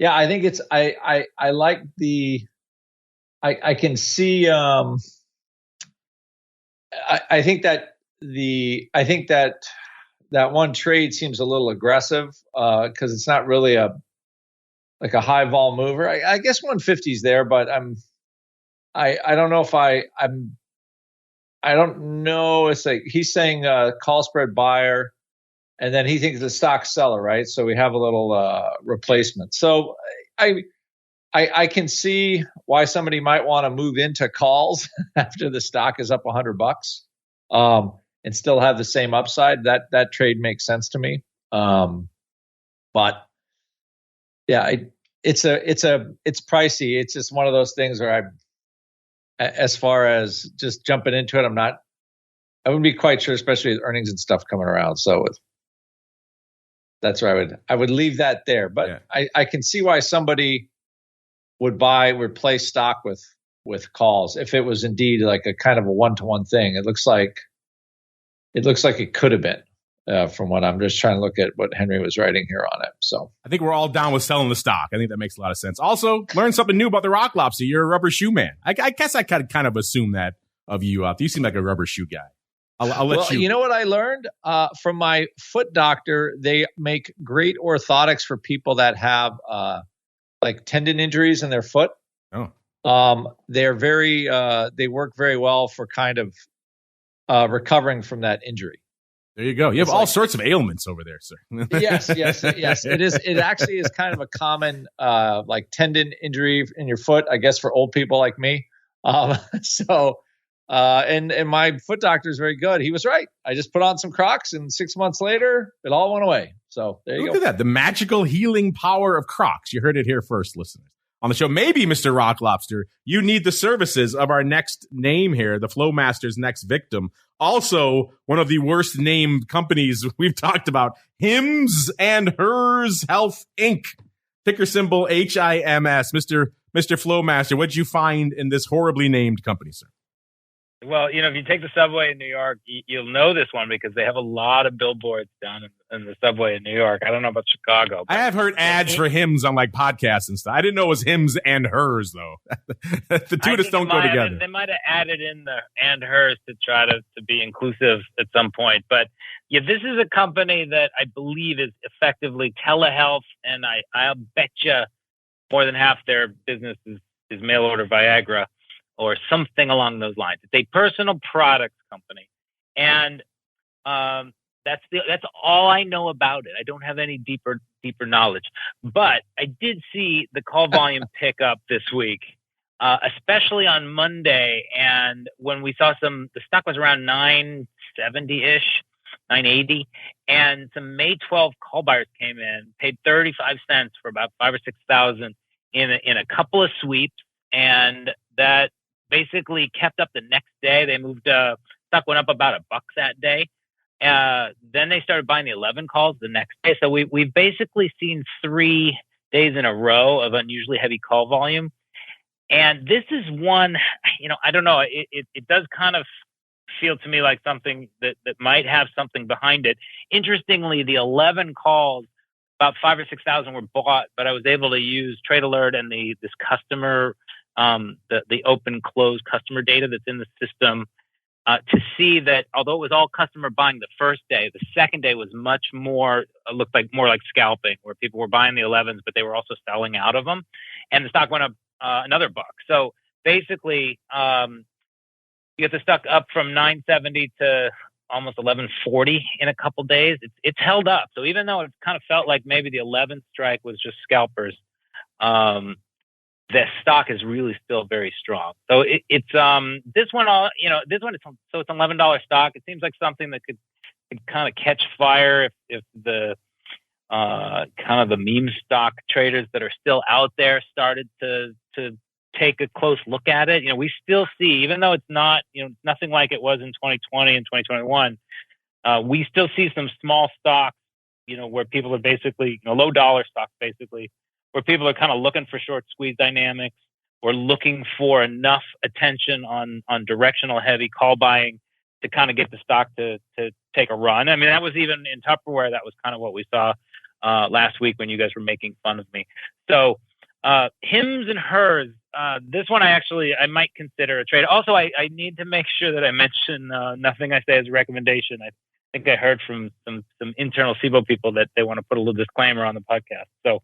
I think it's, I like I can see, I think that that one trade seems a little aggressive, cause it's not really a high vol mover. I guess 150 is there, but I don't know if I don't know. It's like he's saying call spread buyer, and then he thinks it's a stock seller, right? So we have a little replacement. So I can see why somebody might want to move into calls after the stock is up $100, and still have the same upside. That trade makes sense to me. But yeah, it's pricey. It's just one of those things where as far as just jumping into it, I wouldn't be quite sure, especially with earnings and stuff coming around. So that's where I would leave that there. But yeah. I can see why somebody would replace stock with calls if it was indeed like a kind of a one-to-one thing. It looks like it could have been. from what I'm just trying to look at what Henry was writing here on it. So I think we're all down with selling the stock. I think that makes a lot of sense. Also, learn something new about the Rock Lobster. You're a rubber shoe man. I guess I could kind of assume that of you. You seem like a rubber shoe guy. I'll let you. You know what I learned from my foot doctor? They make great orthotics for people that have like tendon injuries in their foot. Oh. They're very they work very well for kind of recovering from that injury. There you go. You have all sorts of ailments over there, sir. Yes. It is. It actually is kind of a common like tendon injury in your foot, I guess, for old people like me. And my foot doctor is very good. He was right. I just put on some Crocs, and 6 months later, it all went away. So there you go. Look at that. The magical healing power of Crocs. You heard it here first, listeners. On the show, maybe, Mr. Rock Lobster, you need the services of our next name here, the FLOWMASTER's next victim. Also, one of the worst named companies we've talked about, Hims and Hers Health Inc. Ticker symbol HIMS. Mr. FLOWMASTER, what'd you find in this horribly named company, sir? Well, if you take the subway in New York, you'll know this one because they have a lot of billboards down in the subway in New York. I don't know about Chicago. I have heard ads for Hims on like podcasts and stuff. I didn't know it was Hims and Hers, though. The two just don't go together. They might have added in the and hers to try to be inclusive at some point. But yeah, this is a company that I believe is effectively telehealth, and I'll bet you more than half their business is mail order Viagra or something along those lines. It's a personal products company. And that's all I know about it. I don't have any deeper knowledge. But I did see the call volume pick up this week, especially on Monday. And when we saw the stock was around 970-ish, 980. And some May 12 call buyers came in, paid 35 cents for about 5,000 or 6,000 in a couple of sweeps. And that basically kept up the next day. They moved, stock went up about $1 that day. Then they started buying the 11 calls the next day. So we've basically seen 3 days in a row of unusually heavy call volume. And this is one, I don't know. It does kind of feel to me like something that might have something behind it. Interestingly, the 11 calls, about 5,000 or 6,000 were bought, but I was able to use Trade Alert and this customer, the open close customer data that's in the system to see that although it was all customer buying the first day, the second day was much more, looked like more like scalping, where people were buying the 11s, but they were also selling out of them. And the stock went up another $1. So basically, you get the stock up from 970 to almost 1140 in a couple days. It's held up. So even though it kind of felt like maybe the 11th strike was just scalpers, the stock is really still very strong. So it's this one, it's an $11 stock. It seems like something that could kind of catch fire if the kind of the meme stock traders that are still out there started to take a close look at it. We still see, even though it's not, nothing like it was in 2020 and 2021, we still see some small stocks, where people are basically, low dollar stocks basically, where people are kind of looking for short squeeze dynamics or looking for enough attention on directional heavy call buying to kind of get the stock to take a run. I mean, that was even in Tupperware. That was kind of what we saw last week when you guys were making fun of me. So Hims and Hers, this one I might consider a trade. Also, I need to make sure that I mention nothing I say as a recommendation. I think I heard from some internal CBOE people that they want to put a little disclaimer on the podcast. So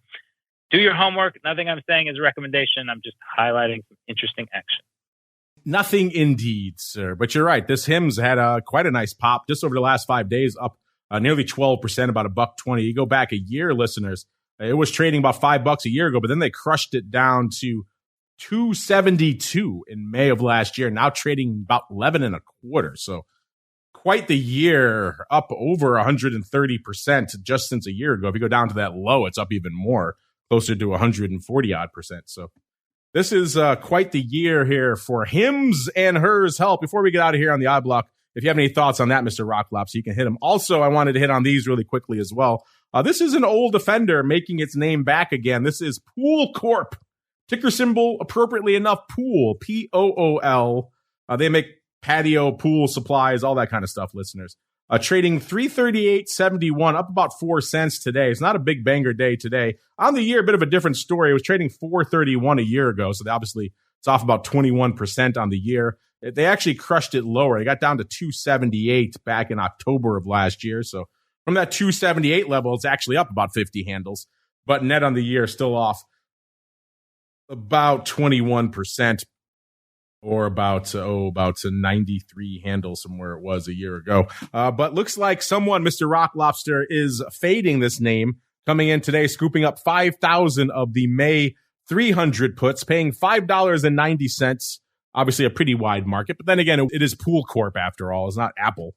do your homework. Nothing I'm saying is a recommendation. I'm just highlighting some interesting action. Nothing indeed, sir. But you're right. This Hims had quite a nice pop just over the last 5 days, up nearly 12%, about $1.20. You go back a year, listeners, it was trading about $5 a year ago, but then they crushed it down to $2.72 in May of last year. Now trading about 11 and a quarter. So quite the year, up over 130% just since a year ago. If you go down to that low, it's up even more, closer to 140 odd percent. So this is quite the year here for Hims and Hers Health. Before we get out of here on the odd block, if you have any thoughts on that, Mr. Rocklop, so you can hit them. Also, I wanted to hit on these really quickly as well. This is an old offender making its name back again. This is Pool Corp. Ticker symbol, appropriately enough, Pool, Pool. They make patio, pool supplies, all that kind of stuff, listeners. trading 338.71, up about 4 cents today. It's not a big banger day today. On the year, a bit of a different story. It was trading 431 a year ago, so obviously it's off about 21% on the year. They actually crushed it lower. They got down to 278 back in October of last year. So from that 278 level, it's actually up about 50 handles. But net on the year, still off about 21%, or about 93 handles from where it was a year ago. But looks like someone, Mr. Rock Lobster, is fading this name, coming in today, scooping up 5,000 of the May 300 puts, paying $5.90. Obviously a pretty wide market, but then again, it is Pool Corp after all. It's not Apple.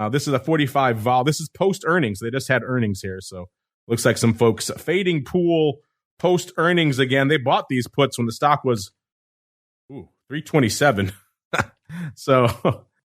This is a 45 vol. This is post earnings. They just had earnings here, so looks like some folks fading Pool post earnings again. They bought these puts when the stock was 327. So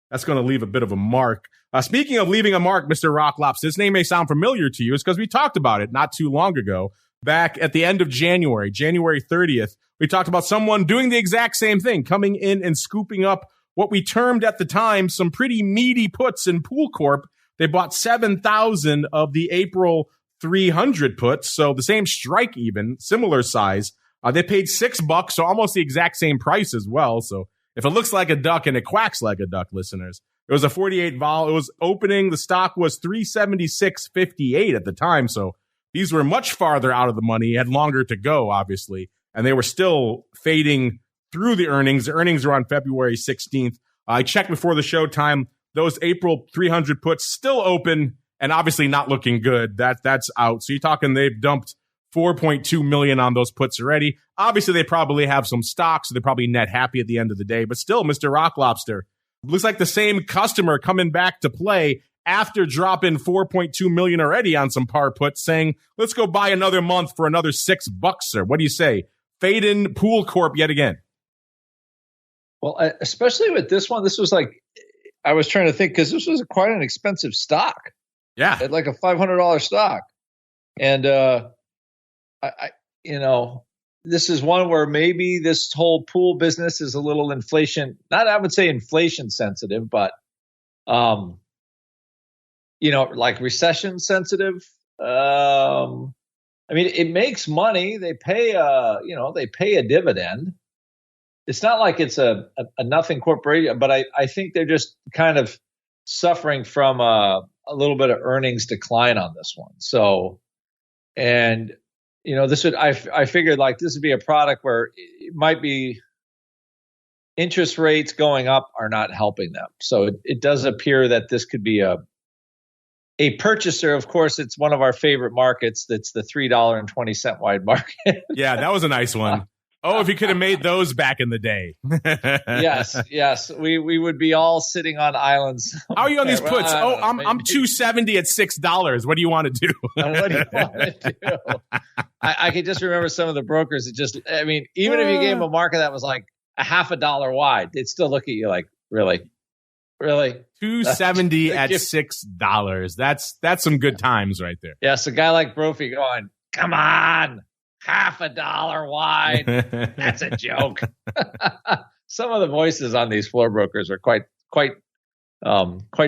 that's going to leave a bit of a mark. Speaking of leaving a mark, Mr. Rock Lobster, his name may sound familiar to you. It's because we talked about it not too long ago, back at the end of January 30th. We talked about someone doing the exact same thing, coming in and scooping up what we termed at the time some pretty meaty puts in Pool Corp. They bought 7,000 of the April 300 puts, so the same strike even, similar size. They paid $6, so almost the exact same price as well. So if it looks like a duck and it quacks like a duck, listeners, it was a 48 vol. It was opening. The stock was 376.58 at the time, so these were much farther out of the money, had longer to go, obviously. And they were still fading through the earnings. The earnings are on February 16th. I checked before the show time. Those April 300 puts still open and obviously not looking good. That's out. So you're talking they've dumped $4.2 million on those puts already. Obviously, they probably have some stock, so they're probably net happy at the end of the day. But still, Mr. Rock Lobster, looks like the same customer coming back to play after dropping $4.2 million already on some par puts, saying, let's go buy another month for another $6, sir. What do you say? Fade in Pool Corp yet again. Well, especially with this one, this was like, I was trying to think, because this was quite an expensive stock. Yeah. At like a $500 stock. And, this is one where maybe this whole pool business is a little inflation, not, I would say inflation sensitive, but, like recession sensitive. I mean, it makes money. They pay a dividend. It's not like it's a nothing corporation, but I think they're just kind of suffering from a little bit of earnings decline on this one. So, and this would, I figured like this would be a product where it might be interest rates going up are not helping them. So it does appear that this could be a purchaser. Of course, it's one of our favorite markets. That's the $3.20 wide market. Yeah, that was a nice one. Oh, if you could have made those back in the day. Yes. We would be all sitting on islands. How are you on these puts? I'm 270 at $6. What do you want to do? What do you want to do? I can just remember some of the brokers. Even if you gave them a market that was like a $0.50 wide, they'd still look at you like, really? 270 at $6. That's some good times right there. Yes, a guy like Brophy going, come on. $0.50 wide. That's a joke. Some of the voices on these floor brokers are quite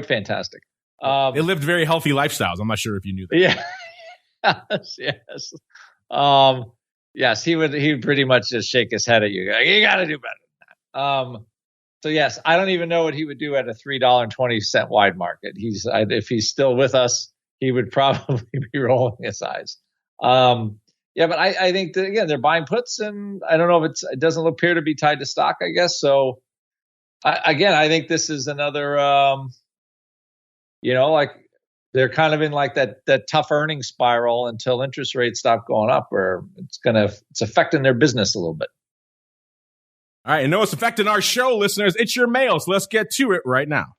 fantastic. They lived very healthy lifestyles. I'm not sure if you knew that. Yes. Yes, he would pretty much just shake his head at you. You got to do better than that. So yes, I don't even know what he would do at a $3.20 wide market. If he's still with us, he would probably be rolling his eyes. Yeah, but I think that, again, they're buying puts, and I don't know if it doesn't appear to be tied to stock, I guess. So, I think this is another, like they're kind of in like that tough earnings spiral until interest rates stop going up, where it's affecting their business a little bit. All right, and know it's affecting our show, listeners. It's your mail, so let's get to it right now.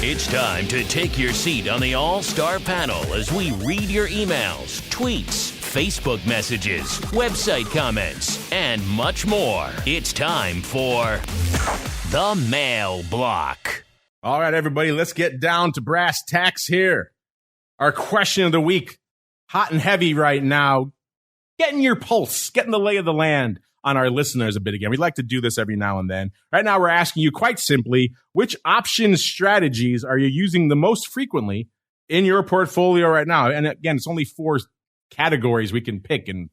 It's time to take your seat on the All-Star panel as we read your emails, tweets, Facebook messages, website comments, and much more. It's time for the Mail Block. All right, everybody, let's get down to brass tacks here. Our question of the week, hot and heavy right now. Getting your pulse, getting the lay of the land on our listeners a bit again. We'd like to do this every now and then. Right now, we're asking you quite simply, which option strategies are you using the most frequently in your portfolio right now? And again, it's only 4 categories we can pick in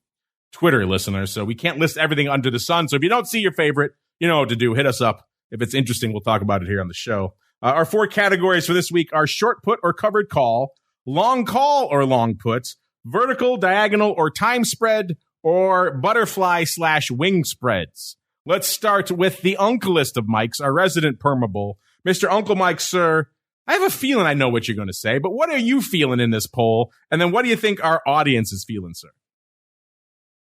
Twitter, listeners, so we can't list everything under the sun. So if you don't see your favorite, you know what to do. Hit us up. If it's interesting, we'll talk about it here on the show. Our 4 categories for this week are short put or covered call, long call or long put, vertical, diagonal, or time spread, or butterfly/wing spreads. Let's start with the uncleist of Mikes, our resident permabull. Mr. Uncle Mike, sir, I have a feeling I know what you're going to say, but what are you feeling in this poll? And then what do you think our audience is feeling, sir?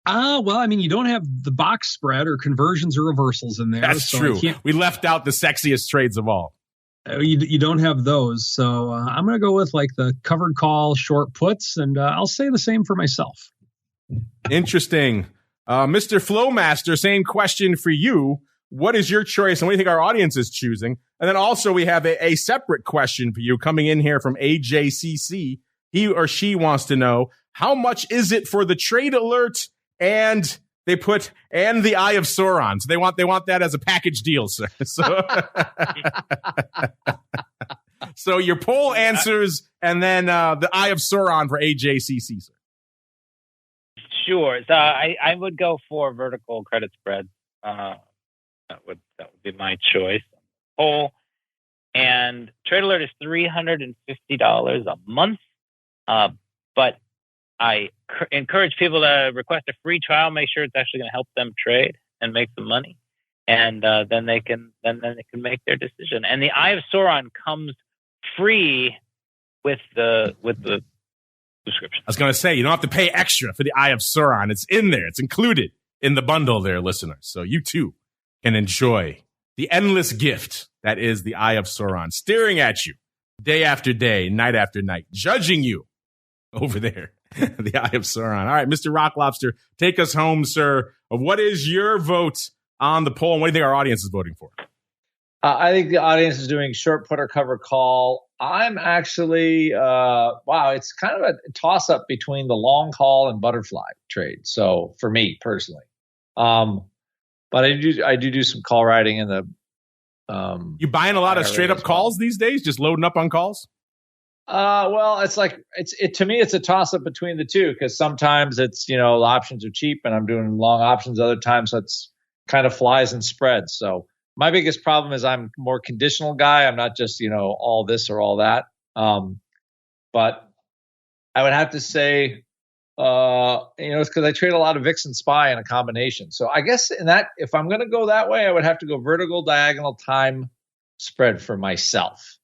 Well, I mean, you don't have the box spread or conversions or reversals in there. That's so true. We left out the sexiest trades of all. You don't have those. So I'm going to go with like the covered call, short puts, and I'll say the same for myself. Interesting. Mr. Flowmaster, same question for you. What is your choice and what do you think our audience is choosing? And then also we have a separate question for you coming in here from AJCC. He or she wants to know, how much is it for the trade alert? And they put, and the Eye of Sauron. So they want that as a package deal, sir. So your poll answers, and then the Eye of Sauron for AJCC, sir. Sure. So I would go for vertical credit spread. That would be my choice. Poll. And trade alert is $350 a month. But I encourage people to request a free trial, make sure it's actually going to help them trade and make some money. And then they can make their decision. And the Eye of Sauron comes free with the subscription. I was going to say, you don't have to pay extra for the Eye of Sauron. It's in there. It's included in the bundle there, listeners. So you too can enjoy the endless gift that is the Eye of Sauron, staring at you day after day, night after night, judging you over there. The Eye of Sauron. All right, Mr. Rock Lobster, take us home, sir. What is your vote on the poll, and what do you think our audience is voting for? I think the audience is doing short put or cover call. I'm actually, it's kind of a toss-up between the long call and butterfly trade. So for me personally, but I do some call riding in the. You buying a lot of straight up calls these days? Just loading up on calls? Well, to me, it's a toss up between the two, because sometimes it's, the options are cheap and I'm doing long options. Other times it's kind of flies and spreads. So my biggest problem is I'm a more conditional guy. I'm not just, all this or all that. But I would have to say, it's because I trade a lot of VIX and SPY in a combination. So I guess if I'm going to go that way, I would have to go vertical, diagonal, time spread for myself.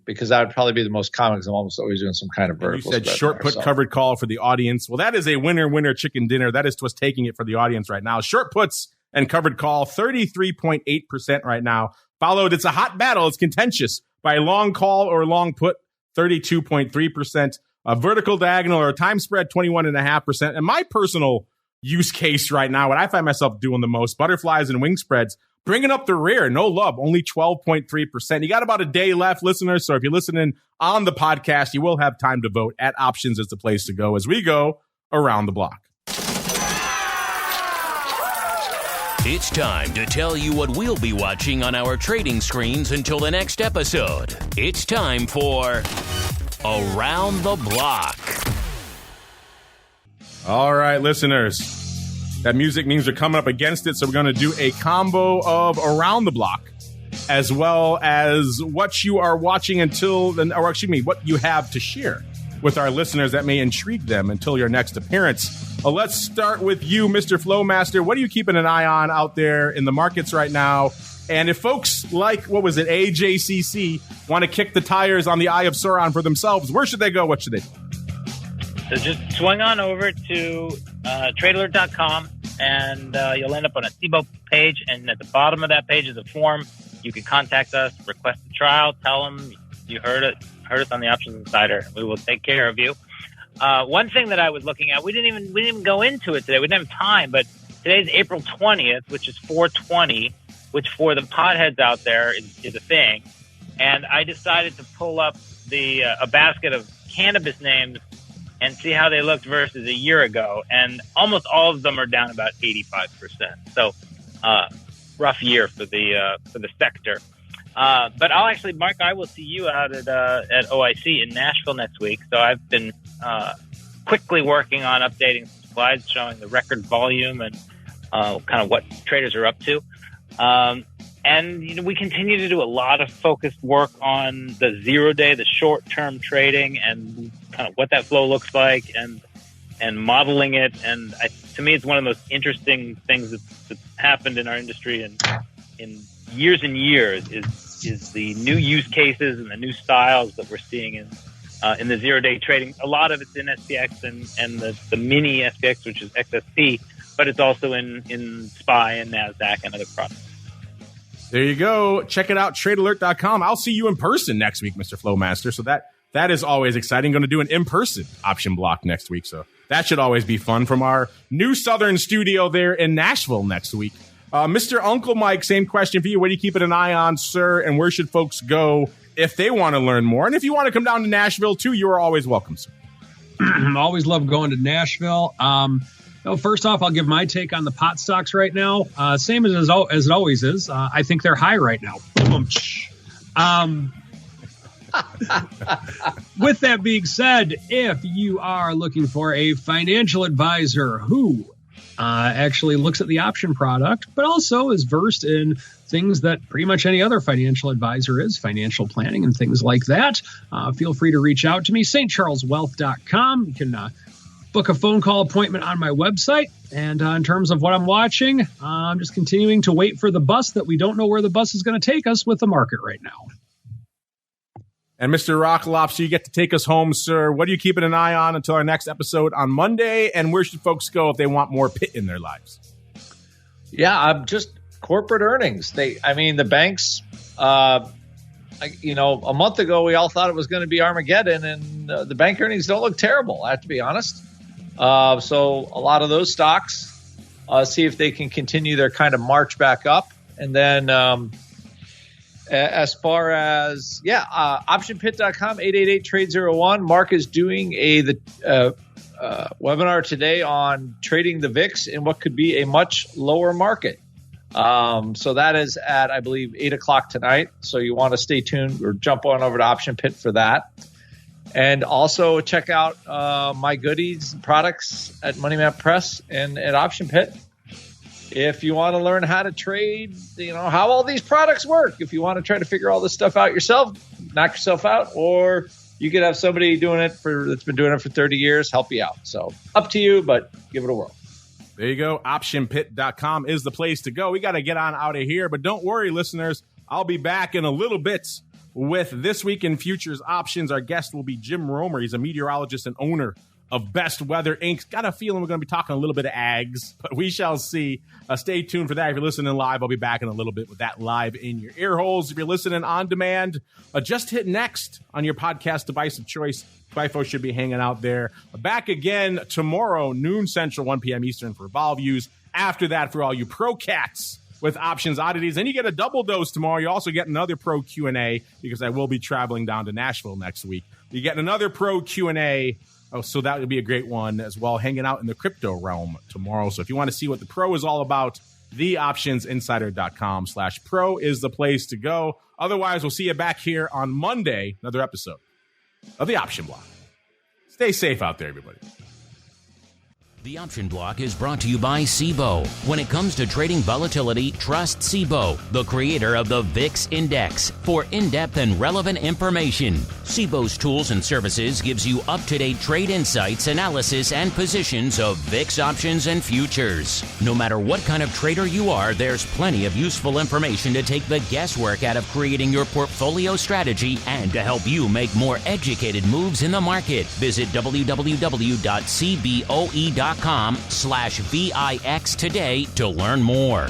Because that would probably be the most common, because I'm almost always doing some kind of vertical. You said short put covered call for the audience. Well, that is a winner chicken dinner. That is what's taking it for the audience right now. Short puts and covered call, 33.8% right now. Followed, it's a hot battle. It's contentious by long call or long put, 32.3%. A vertical, diagonal, or time spread, 21.5%. And my personal use case right now, what I find myself doing the most, butterflies and wing spreads, bringing up the rear, no love, only 12.3%. You got about a day left, listeners. So if you're listening on the podcast, you will have time to vote. At Options is the place to go as we go around the block. It's time to tell you what we'll be watching on our trading screens until the next episode. It's time for Around the Block. All right, listeners. That music means we're coming up against it, so we're going to do a combo of Around the Block, as well as what you are watching what you have to share with our listeners that may intrigue them until your next appearance. Let's start with you, Mr. Flowmaster. What are you keeping an eye on out there in the markets right now? And if folks like, AJCC, want to kick the tires on the Eye of Sauron for themselves, where should they go? What should they do? So just swing on over to tradealert.com, and you'll end up on a CBOE page. And at the bottom of that page is a form. You can contact us, request a trial, tell them you heard us on the Options Insider. We will take care of you. One thing that I was looking at, we didn't even go into it today. We didn't have time, but today's April 20th, which is 420, which for the potheads out there is a thing. And I decided to pull up a basket of cannabis names and see how they looked versus a year ago. And almost all of them are down about 85%. So rough year for the sector. But I'll actually, Mark, I will see you out at OIC in Nashville next week. So I've been quickly working on updating some slides showing the record volume and kind of what traders are up to. And we continue to do a lot of focused work on the 0-day, the short-term trading, and kind of what that flow looks like, and modeling it. And to me, it's one of the most interesting things that's happened in our industry in years and years is the new use cases and the new styles that we're seeing in the 0-day trading. A lot of it's in SPX and the mini SPX, which is XSP, but it's also in SPY and NASDAQ and other products. There you go. Check it out, tradealert.com. I'll see you in person next week, Mr. FlowMaster. So that is always exciting. Going to do an in-person option block next week. So that should always be fun from our new Southern studio there in Nashville next week. Mr. Uncle Mike, same question for you. What are you keeping an eye on, sir? And where should folks go if they want to learn more? And if you want to come down to Nashville too, you are always welcome, sir. Always love going to Nashville. First off, I'll give my take on the pot stocks right now. Same as it always is. I think they're high right now. With that being said, if you are looking for a financial advisor who actually looks at the option product, but also is versed in things that pretty much any other financial advisor is, financial planning and things like that, feel free to reach out to me, stcharleswealth.com. You can book a phone call appointment on my website. And in terms of what I'm watching, I'm just continuing to wait for the bus that we don't know where the bus is going to take us with the market right now. And Mr. Rock Lobster, you get to take us home, sir. What are you keeping an eye on until our next episode on Monday? And where should folks go if they want more pit in their lives? Yeah, I'm just corporate earnings. The banks, a month ago, we all thought it was going to be Armageddon, and the bank earnings don't look terrible, I have to be honest. So a lot of those stocks, see if they can continue their kind of march back up. And then as far as, optionpit.com, 888-TRADE-01. Mark is doing the webinar today on trading the VIX in what could be a much lower market. So that is at, I believe, 8 o'clock tonight. So you want to stay tuned or jump on over to Option Pit for that. And also check out my goodies and products at Money Map Press and at Option Pit. If you want to learn how to trade, how all these products work, if you want to try to figure all this stuff out yourself, knock yourself out, or you could have somebody that's been doing it for 30 years help you out. So up to you, but give it a whirl. There you go. Optionpit.com is the place to go. We got to get on out of here, but don't worry, listeners. I'll be back in a little bit with This Week in Futures Options. Our guest will be Jim Romer. He's a meteorologist and owner of Best Weather Inc. Got a feeling we're going to be talking a little bit of ags, but we shall see. Stay tuned for that. If you're listening live, I'll be back in a little bit with that live in your ear holes. If you're listening on demand, just hit next on your podcast device of choice. FIFO should be hanging out there. Back again tomorrow, noon Central, 1 p.m. Eastern for Vol Views. After that, for all you pro cats with options oddities. And you get a double dose tomorrow. You also get another pro Q&A because I will be traveling down to Nashville next week. You get another pro Q&A. Oh, so that would be a great one as well, hanging out in the crypto realm tomorrow. So if you want to see what the pro is all about, theoptionsinsider.com/pro is the place to go. Otherwise, we'll see you back here on Monday, another episode of The Option Block. Stay safe out there, everybody. The Option Block is brought to you by CBOE. When it comes to trading volatility, trust CBOE, the creator of the VIX Index, for in-depth and relevant information. CBOE's tools and services gives you up-to-date trade insights, analysis, and positions of VIX options and futures. No matter what kind of trader you are, there's plenty of useful information to take the guesswork out of creating your portfolio strategy and to help you make more educated moves in the market. Visit www.cboe.com/VIX today to learn more.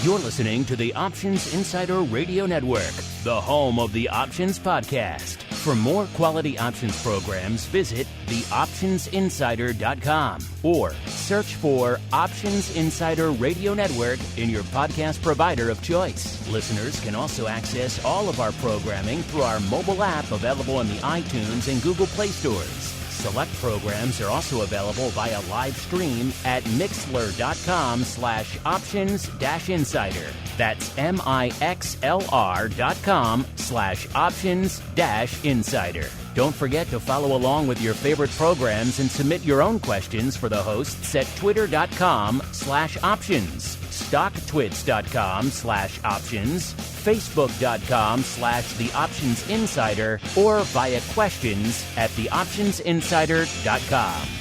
You're listening to the Options Insider Radio Network, the home of the Options Podcast. For more quality options programs, visit theoptionsinsider.com or search for Options Insider Radio Network in your podcast provider of choice. Listeners can also access all of our programming through our mobile app available in the iTunes and Google Play stores. Select programs are also available via live stream at mixlr.com/options-insider. That's mixlr.com/options-insider. Don't forget to follow along with your favorite programs and submit your own questions for the hosts at twitter.com/options, stocktwits.com/options, facebook.com/theoptionsinsider, or via questions at theoptionsinsider.com.